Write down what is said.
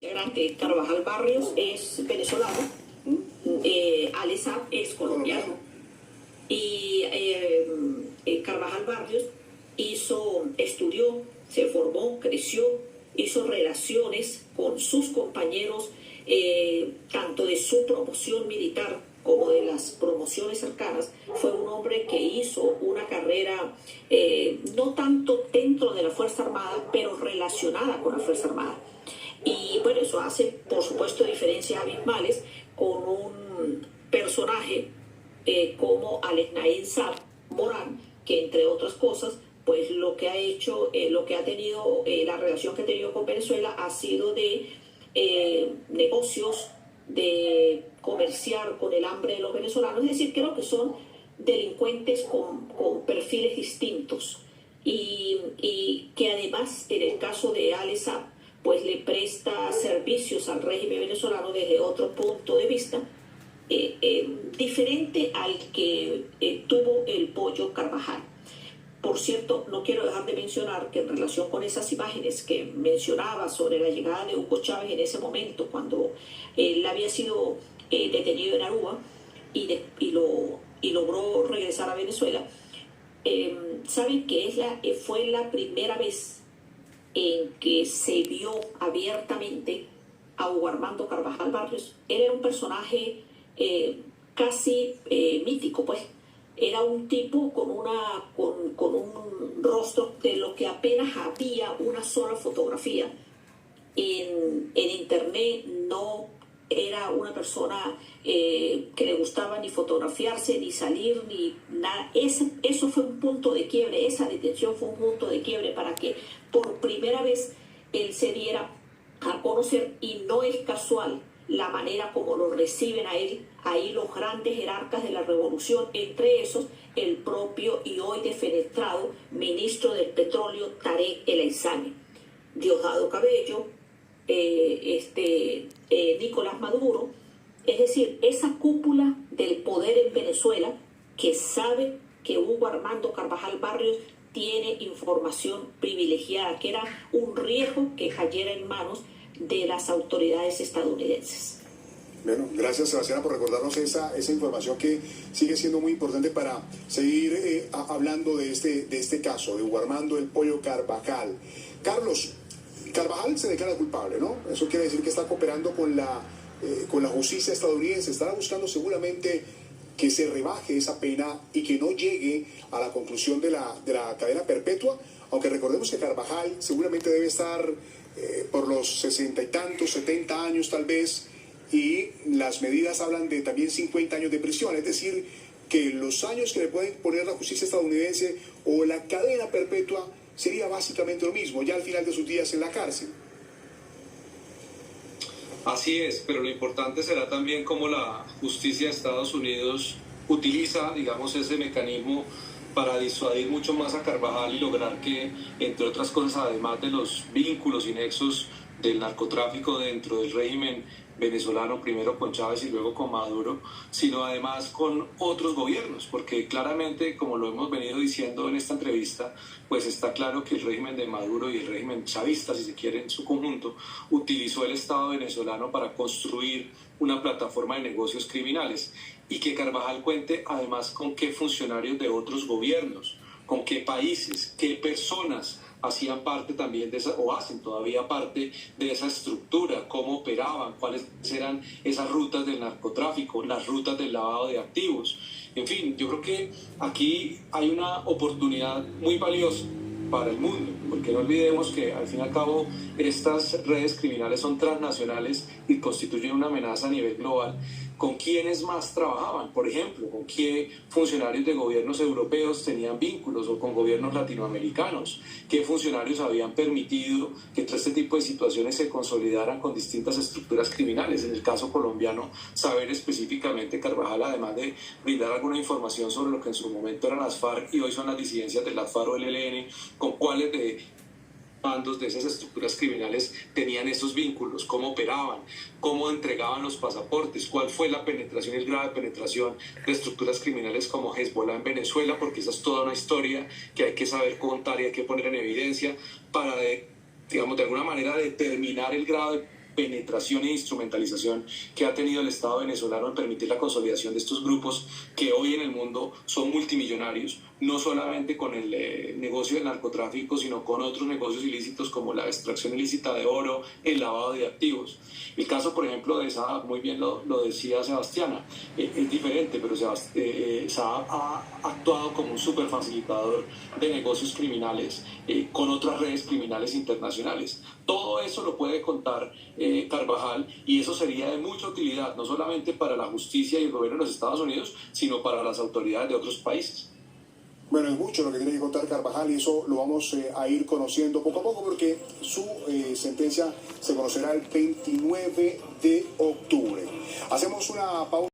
integrante Carvajal Barrios es venezolano, Alex Saab es colombiano y Carvajal Barrios estudió, se formó, creció, hizo relaciones con sus compañeros, tanto de su promoción militar como de las promociones cercanas. Fue un hombre que hizo una carrera no tanto dentro de la Fuerza Armada, pero relacionada con la Fuerza Armada. Y bueno, eso hace, por supuesto, diferencias abismales con un personaje como Alex Saab Morán, que entre otras cosas, pues lo que ha hecho, lo que ha tenido, la relación que ha tenido con Venezuela ha sido de negocios, de comerciar con el hambre de los venezolanos. Es decir, creo que son delincuentes con perfiles distintos y que además, en el caso de Alex Saab, pues le presta servicios al régimen venezolano desde otro punto de vista, diferente al que tuvo el Pollo Carvajal. Por cierto, no quiero dejar de mencionar que en relación con esas imágenes que mencionaba sobre la llegada de Hugo Chávez en ese momento, cuando él había sido detenido en Aruba y logró regresar a Venezuela, saben que fue la primera vez en que se vio abiertamente a Hugo Armando Carvajal Barrios. Él era un personaje casi mítico, pues. Era un tipo con un rostro de lo que apenas había una sola fotografía. En internet no era una persona que le gustaba ni fotografiarse, ni salir, ni nada. Eso fue un punto de quiebre, esa detención fue un punto de quiebre para que por primera vez él se diera a conocer, y no es casual la manera como lo reciben a él ahí los grandes jerarcas de la revolución, entre esos el propio y hoy defenestrado ministro del Petróleo Tarek El Aissami, Diosdado Cabello, Nicolás Maduro. Es decir, esa cúpula del poder en Venezuela que sabe que Hugo Armando Carvajal Barrios tiene información privilegiada, que era un riesgo que cayera en manos de las autoridades estadounidenses. Bueno, gracias, Sebastiana, por recordarnos esa información que sigue siendo muy importante para seguir hablando de este caso, de Hugo Armando el Pollo Carvajal. Carlos, Carvajal se declara culpable, ¿no? Eso quiere decir que está cooperando con la justicia estadounidense, estará buscando seguramente que se rebaje esa pena y que no llegue a la conclusión de la cadena perpetua, aunque recordemos que Carvajal seguramente debe estar por los 60 y tantos, 70 años tal vez, y las medidas hablan de también 50 años de prisión, es decir, que los años que le pueden poner la justicia estadounidense o la cadena perpetua sería básicamente lo mismo, ya al final de sus días en la cárcel. Así es, pero lo importante será también cómo la justicia de Estados Unidos utiliza, digamos, ese mecanismo para disuadir mucho más a Carvajal y lograr que, entre otras cosas, además de los vínculos y nexos del narcotráfico dentro del régimen venezolano, primero con Chávez y luego con Maduro, sino además con otros gobiernos, porque claramente, como lo hemos venido diciendo en esta entrevista, pues está claro que el régimen de Maduro y el régimen chavista, si se quiere, en su conjunto, utilizó el Estado venezolano para construir una plataforma de negocios criminales, y que Carvajal cuente además con qué funcionarios de otros gobiernos, con qué países, qué personas hacían parte también de esa, o hacen todavía parte de esa estructura, cómo operaban, cuáles eran esas rutas del narcotráfico, las rutas del lavado de activos. En fin, yo creo que aquí hay una oportunidad muy valiosa para el mundo, porque no olvidemos que al fin y al cabo estas redes criminales son transnacionales y constituyen una amenaza a nivel global. ¿Con quiénes más trabajaban? Por ejemplo, ¿con qué funcionarios de gobiernos europeos tenían vínculos o con gobiernos latinoamericanos? ¿Qué funcionarios habían permitido que todo este tipo de situaciones se consolidaran con distintas estructuras criminales? En el caso colombiano, saber específicamente Carvajal, además de brindar alguna información sobre lo que en su momento eran las FARC y hoy son las disidencias de las FARC o el ELN, con cuáles de bandos de esas estructuras criminales tenían esos vínculos, cómo operaban, cómo entregaban los pasaportes, cuál fue la penetración y el grado de penetración de estructuras criminales como Hezbollah en Venezuela, porque esa es toda una historia que hay que saber contar y hay que poner en evidencia para, digamos, de alguna manera determinar el grado de penetración e instrumentalización que ha tenido el Estado venezolano en permitir la consolidación de estos grupos que hoy en el mundo son multimillonarios, no solamente con el negocio del narcotráfico, sino con otros negocios ilícitos como la extracción ilícita de oro, el lavado de activos. El caso, por ejemplo, de Saab, muy bien lo decía Sebastiana, es diferente, pero Saab ha actuado como un super facilitador de negocios criminales con otras redes criminales internacionales. Todo eso lo puede contar Carvajal, y eso sería de mucha utilidad, no solamente para la justicia y el gobierno de los Estados Unidos, sino para las autoridades de otros países. Bueno, es mucho lo que tiene que contar Carvajal y eso lo vamos a ir conociendo poco a poco porque su sentencia se conocerá el 29 de octubre. Hacemos una pausa.